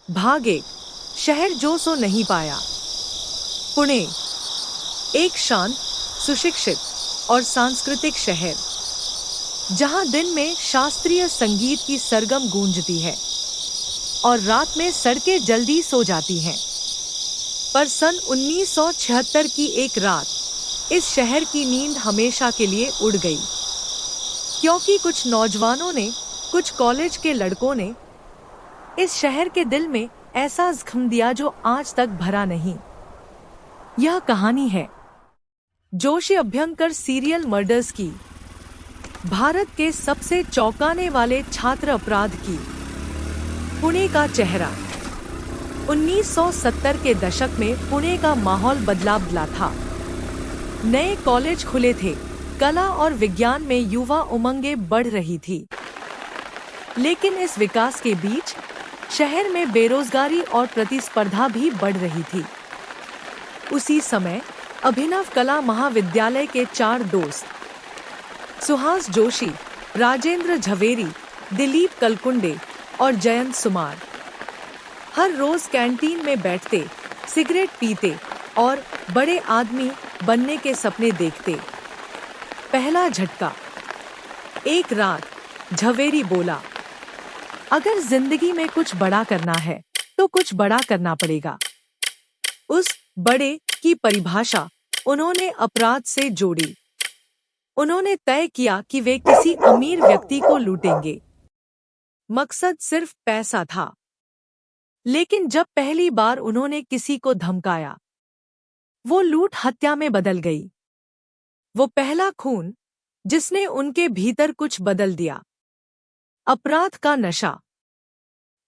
भाग एक, शहर जो सो नहीं पाया। पुणे, एक शांत, सुशिक्षित और सांस्कृतिक शहर, जहां दिन में शास्त्रीय संगीत की सरगम गूंजती है और रात में सड़कें जल्दी सो जाती हैं। पर सन 1976 की एक रात इस शहर की नींद हमेशा के लिए उड़ गई, क्योंकि कुछ नौजवानों ने, कुछ कॉलेज के लड़कों ने इस शहर के दिल में ऐसा जख्म दिया जो आज तक भरा नहीं। यह कहानी है जोशी अभ्यंकर सीरियल मर्डर्स की, भारत के सबसे चौंकाने वाले छात्र अपराध की। पुणे का चेहरा। 1970 के दशक में पुणे का माहौल बदला था। नए कॉलेज खुले थे, कला और विज्ञान में युवा उमंगें बढ़ रही थी। लेकिन इस विकास के बीच शहर में बेरोजगारी और प्रतिस्पर्धा भी बढ़ रही थी। उसी समय अभिनव कला महाविद्यालय के 4 दोस्त, सुहास जोशी, राजेंद्र झवेरी, दिलीप कलकुंडे और जयंत सुमार, हर रोज कैंटीन में बैठते, सिगरेट पीते और बड़े आदमी बनने के सपने देखते। पहला झटका। एक रात झवेरी बोला, अगर जिंदगी में कुछ बड़ा करना है तो कुछ बड़ा करना पड़ेगा। उस बड़े की परिभाषा उन्होंने अपराध से जोड़ी। उन्होंने तय किया कि वे किसी अमीर व्यक्ति को लूटेंगे। मकसद सिर्फ पैसा था। लेकिन जब पहली बार उन्होंने किसी को धमकाया, वो लूट हत्या में बदल गई। वो पहला खून जिसने उनके भीतर कुछ बदल दिया। अपराध का नशा।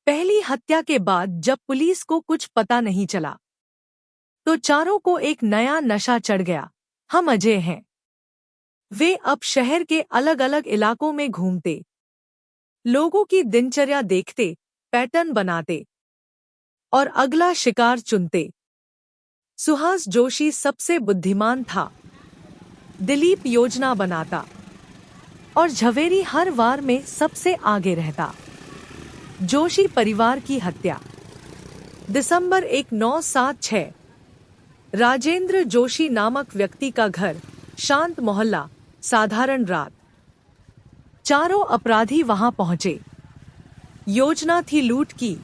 पहली हत्या के बाद जब पुलिस को कुछ पता नहीं चला, तो चारों को एक नया नशा चढ़ गया। हम अजय हैं। वे अब शहर के अलग अलग इलाकों में घूमते, लोगों की दिनचर्या देखते, पैटर्न बनाते और अगला शिकार चुनते। सुहास जोशी सबसे बुद्धिमान था। दिलीप योजना बनाता और झवेरी हर वार में सबसे आगे रहता। जोशी परिवार की हत्या। दिसंबर 1976। राजेंद्र जोशी नामक व्यक्ति का घर, शांत मोहल्ला, साधारण रात। चारों अपराधी वहां पहुंचे। योजना थी लूट की।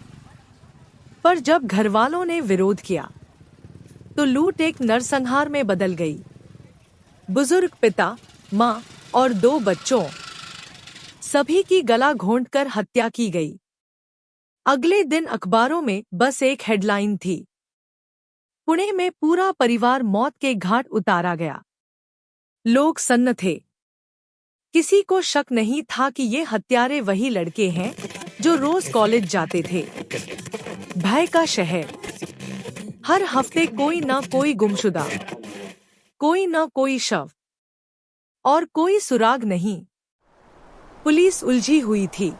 पर जब घरवालों ने विरोध किया तो लूट एक नरसंहार में बदल गई। बुजुर्ग पिता, मां और 2 बच्चों, सभी की गला घोंटकर हत्या की गई। अगले दिन अखबारों में बस एक हेडलाइन थी, पुणे में पूरा परिवार मौत के घाट उतारा गया। लोग सन्न थे। किसी को शक नहीं था कि ये हत्यारे वही लड़के हैं जो रोज कॉलेज जाते थे। भय का शहर। हर हफ्ते कोई ना कोई गुमशुदा, कोई ना कोई शव और कोई सुराग नहीं। पुलिस उलझी हुई थी।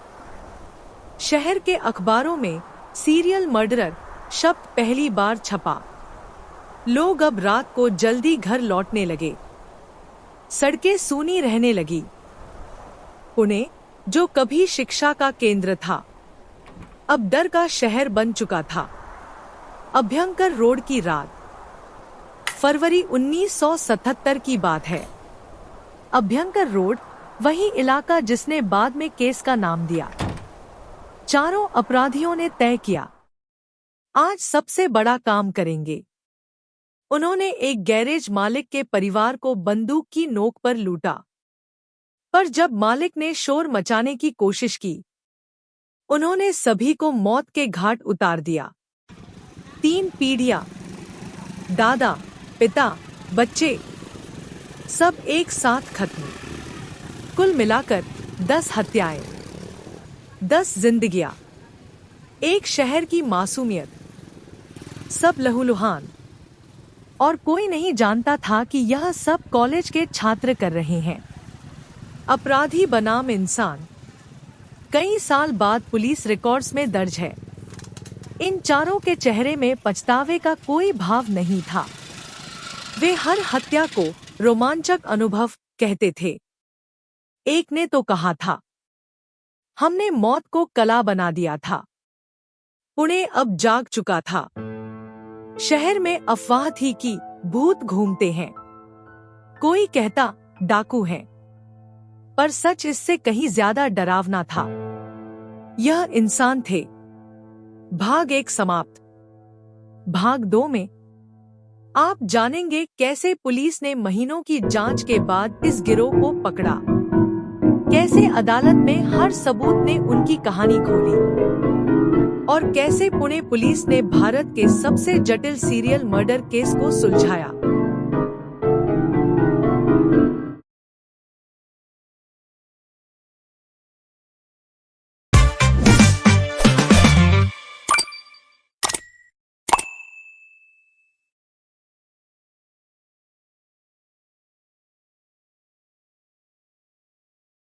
शहर के अखबारों में सीरियल मर्डरर शब्द पहली बार छपा। लोग अब रात को जल्दी घर लौटने लगे। सड़कें सूनी रहने लगी। पुणे, जो कभी शिक्षा का केंद्र था, अब डर का शहर बन चुका था। अभ्यंकर रोड की रात। फरवरी 1977 की बात है। अभ्यंकर रोड, वही इलाका जिसने बाद में केस का नाम दिया। चारों अपराधियों ने तय किया, आज सबसे बड़ा काम करेंगे। उन्होंने एक गैरेज मालिक के परिवार को बंदूक की नोक पर लूटा। पर जब मालिक ने शोर मचाने की कोशिश की, उन्होंने सभी को मौत के घाट उतार दिया। 3 पीढ़ियां, दादा, पिता, बच्चे, सब एक साथ खत्म। कुल मिलाकर 10 हत्याएं, 10 जिंदगियां, एक शहर की मासूमियत। सब लहूलुहान। और कोई नहीं जानता था कि यह सब कॉलेज के छात्र कर रहे हैं। अपराधी बनाम इंसान। कई साल बाद पुलिस रिकॉर्ड्स में दर्ज है, इन चारों के चेहरे में पछतावे का कोई भाव नहीं था। वे हर हत्या को रोमांचक अनुभव कहते थे। एक ने तो कहा था, हमने मौत को कला बना दिया था। पुणे अब जाग चुका था। शहर में अफवाह थी कि भूत घूमते हैं, कोई कहता डाकू हैं, पर सच इससे कहीं ज्यादा डरावना था। यह इंसान थे। भाग 1 समाप्त। भाग 2 में आप जानेंगे कैसे पुलिस ने महीनों की जांच के बाद इस गिरोह को पकड़ा, कैसे अदालत में हर सबूत ने उनकी कहानी खोली, और कैसे पुणे पुलिस ने भारत के सबसे जटिल सीरियल मर्डर केस को सुलझाया।